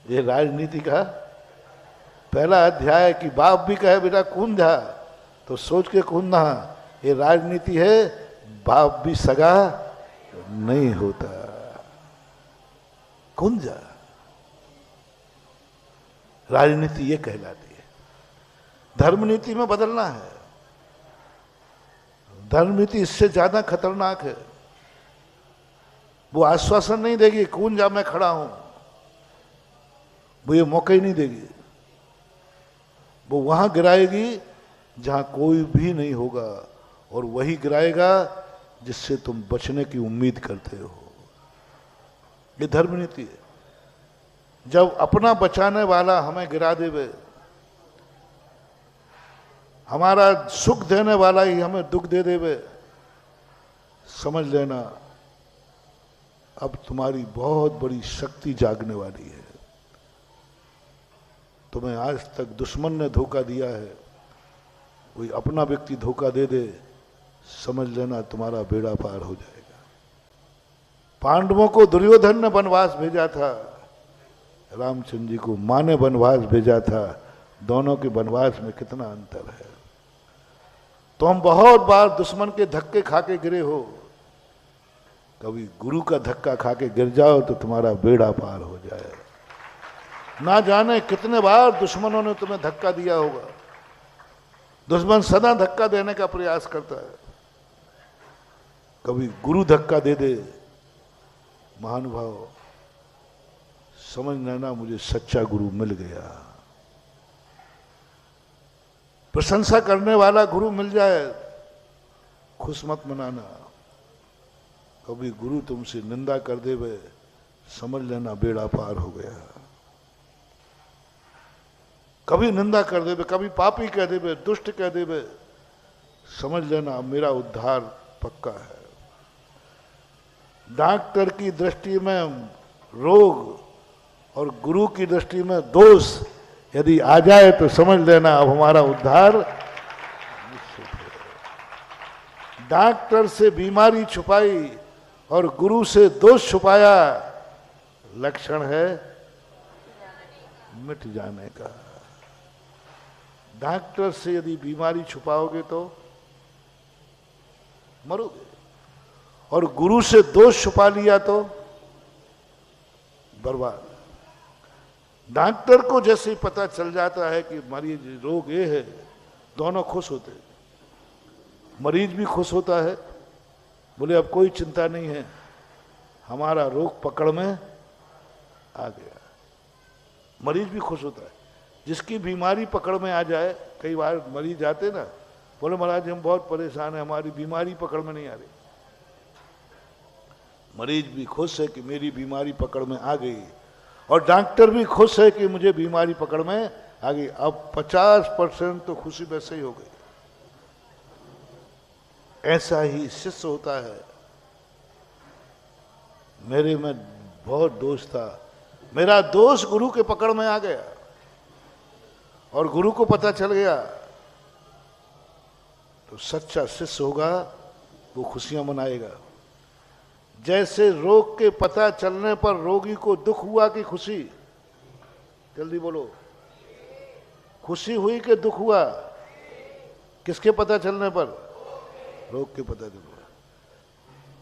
ये राजनीति का पहला अध्याय है कि बाप भी कहे बेटा कूद जा तो सोच के कूदना। ये राजनीति है, बाप भी सगा नहीं होता, कूद जा। राजनीति ये कहलाती है। धर्म नीति में बदलना है। धर्म नीति इससे ज्यादा खतरनाक है। वो आश्वासन नहीं देगी कूद जा मैं खड़ा हूं, वो ये मौका ही नहीं देगी। वो वहां गिराएगी जहां कोई भी नहीं होगा, और वही गिराएगा जिससे तुम बचने की उम्मीद करते हो। ये धर्म नीति है। जब अपना बचाने वाला हमें गिरा देवे, हमारा सुख देने वाला ही हमें दुख दे देवे, समझ लेना अब तुम्हारी बहुत बड़ी शक्ति जागने वाली है। तुम्हें आज तक दुश्मन ने धोखा दिया है, कोई अपना व्यक्ति धोखा दे दे, समझ लेना तुम्हारा बेड़ा पार हो जाएगा। पांडवों को दुर्योधन ने वनवास भेजा था, रामचंद्र जी को मां ने वनवास भेजा था। दोनों के वनवास में कितना अंतर है। तुम बहुत बार दुश्मन के धक्के खा के गिरे हो, कभी गुरु का धक्का खा के गिर जाओ तो तुम्हारा बेड़ा पार हो जाए। ना जाने कितने बार दुश्मनों ने तुम्हें धक्का दिया होगा। दुश्मन सदा धक्का देने का प्रयास करता है। कभी गुरु धक्का दे दे, महानुभाव समझ लेना मुझे सच्चा गुरु मिल गया। प्रशंसा करने वाला गुरु मिल जाए, खुश मत मनाना। कभी गुरु तुमसे निंदा कर देवे, समझ लेना बेड़ा पार हो गया। कभी निंदा कर देवे, कभी पापी कह देवे, दुष्ट कह देवे, समझ लेना मेरा उद्धार पक्का है। डॉक्टर की दृष्टि में रोग और गुरु की दृष्टि में दोष यदि आ जाए तो समझ लेना अब हमारा उद्धार निश्चित है। डॉक्टर से बीमारी छुपाई और गुरु से दोष छुपाया, लक्षण है मिट जाने का। डॉक्टर से यदि बीमारी छुपाओगे तो मरोगे, और गुरु से दोष छुपा लिया तो बर्बाद। डॉक्टर को जैसे ही पता चल जाता है कि मरीज रोग ये है, दोनों खुश होते हैं। मरीज भी खुश होता है, बोले अब कोई चिंता नहीं है, हमारा रोग पकड़ में आ गया। मरीज भी खुश होता है। जिसकी बीमारी पकड़ में आ जाए, कई बार मरीज आते ना, बोले महाराज हम बहुत परेशान हैं, हमारी बीमारी पकड़ में नहीं आ रही। मरीज भी खुश है कि मेरी बीमारी पकड़ में आ गई, और डॉक्टर भी खुश है कि मुझे बीमारी पकड़ में आ गई। अब 50% तो खुशी वैसे ही हो गई। ऐसा ही शिष्य होता है। मेरे में बहुत दोष था, मेरा दोष गुरु के पकड़ में आ गया, और गुरु को पता चल गया तो सच्चा शिष्य होगा, वो खुशियां मनाएगा। जैसे रोग के पता चलने पर रोगी को दुख हुआ कि खुशी? जल्दी बोलो, खुशी हुई कि दुख हुआ? किसके पता चलने पर? रोग के पता चलने पर।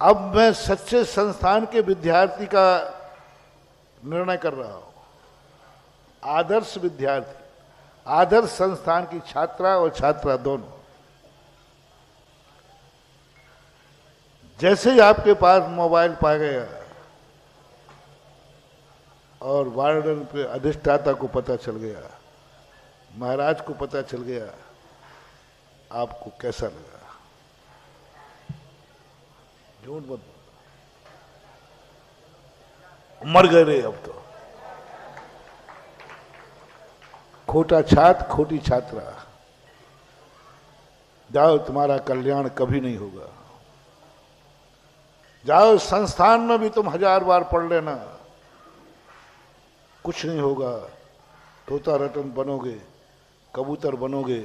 अब मैं सच्चे संस्थान के विद्यार्थी का निर्णय कर रहा हूं। आदर्श विद्यार्थी, आदर्श संस्थान की छात्रा और छात्रा दोनों। जैसे ही आपके पास मोबाइल पा गया और वार्डन पे अधिष्ठाता को पता चल गया, महाराज को पता चल गया, आपको कैसा लगा? झूठ मत, मर गए रे अब तो। खोटा छात्र, खोटी छात्रा, जाओ तुम्हारा कल्याण कभी नहीं होगा। जाओ संस्थान में भी तुम 1000 बार पढ़ लेना, कुछ नहीं होगा। तोता रतन बनोगे, कबूतर बनोगे,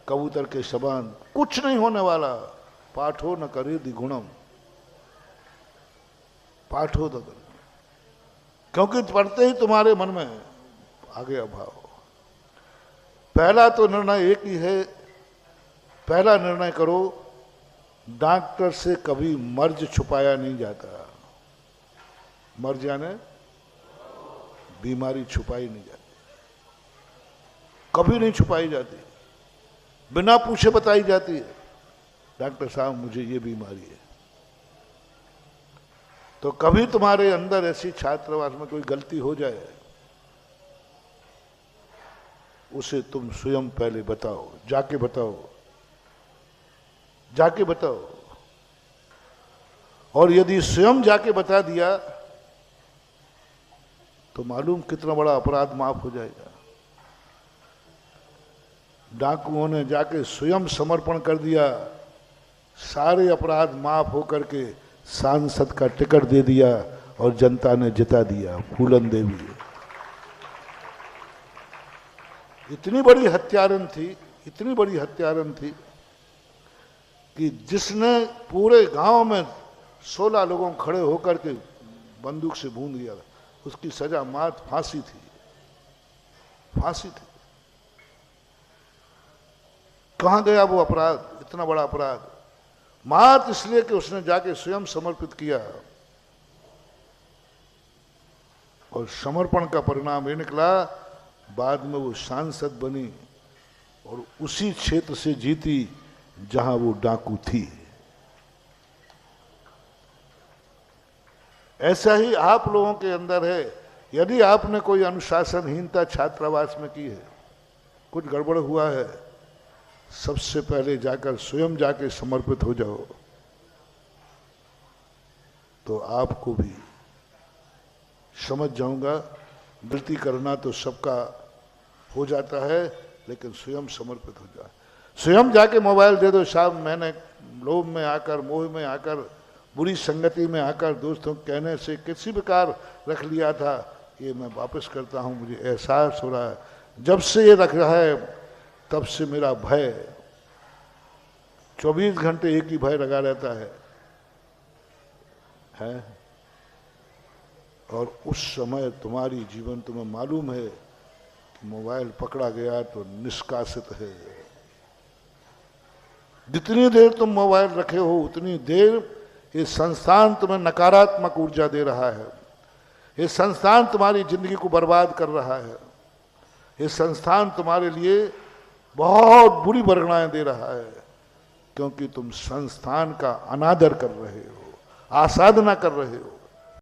कबूतर के समान कुछ नहीं होने वाला। पाठो न करे द्विगुणम, पाठो न करे, क्योंकि पढ़ते ही तुम्हारे मन में आ गया भाव। पहला तो निर्णय एक ही है, पहला निर्णय करो, डॉक्टर से कभी मर्ज छुपाया नहीं जाता। मर्ज यानी बीमारी छुपाई नहीं जाती, कभी नहीं छुपाई जाती, बिना पूछे बताई जाती है, डॉक्टर साहब मुझे ये बीमारी है। तो कभी तुम्हारे अंदर ऐसी छात्रावास में कोई गलती हो जाए, उसे तुम स्वयं पहले बताओ, जाके बताओ, जाके बताओ। और यदि स्वयं जाके बता दिया तो मालूम कितना बड़ा अपराध माफ हो जाएगा। डाकुओं ने जाके स्वयं समर्पण कर दिया, सारे अपराध माफ होकर के सांसद का टिकट दे दिया और जनता ने जिता दिया फूलन देवी। इतनी बड़ी हत्यारन थी, इतनी बड़ी हत्यारन थी कि जिसने पूरे गांव में 16 लोगों खड़े होकर के बंदूक से भून दिया, उसकी सजा मात फांसी थी, फांसी थी। कहां गया वो अपराध, इतना बड़ा अपराध? मात इसलिए कि उसने जाके स्वयं समर्पित किया, और समर्पण का परिणाम ये निकला, बाद में वो सांसद बनी और उसी क्षेत्र से जीती जहां वो डाकू थी। ऐसा ही आप लोगों के अंदर है। यदि आपने कोई अनुशासनहीनता छात्रावास में की है, कुछ गड़बड़ हुआ है, सबसे पहले जाकर स्वयं जाके समर्पित हो जाओ, तो आपको भी समझ जाऊंगा। गलती करना तो सबका हो जाता है, लेकिन स्वयं समर्पित हो जाए। स्वयं जाके मोबाइल दे दो, साहब मैंने लोभ में आकर, मोह में आकर, बुरी संगति में आकर, दोस्तों कहने से किसी प्रकार रख लिया था, ये मैं वापस करता हूँ, मुझे एहसास हो रहा है। जब से ये रख रहा है तब से मेरा भय 24 घंटे एक ही भय लगा रहता है? और उस समय तुम्हारी जीवन तुम्हें मालूम है कि मोबाइल पकड़ा गया तो निष्कासित है। जितनी देर तुम मोबाइल रखे हो उतनी देर ये संस्थान तुम्हें नकारात्मक ऊर्जा दे रहा है, ये संस्थान तुम्हारी जिंदगी को बर्बाद कर रहा है, ये संस्थान तुम्हारे लिए बहुत बुरी परिगणनाएं दे रहा है, क्योंकि तुम संस्थान का अनादर कर रहे हो, आसाधना कर रहे हो।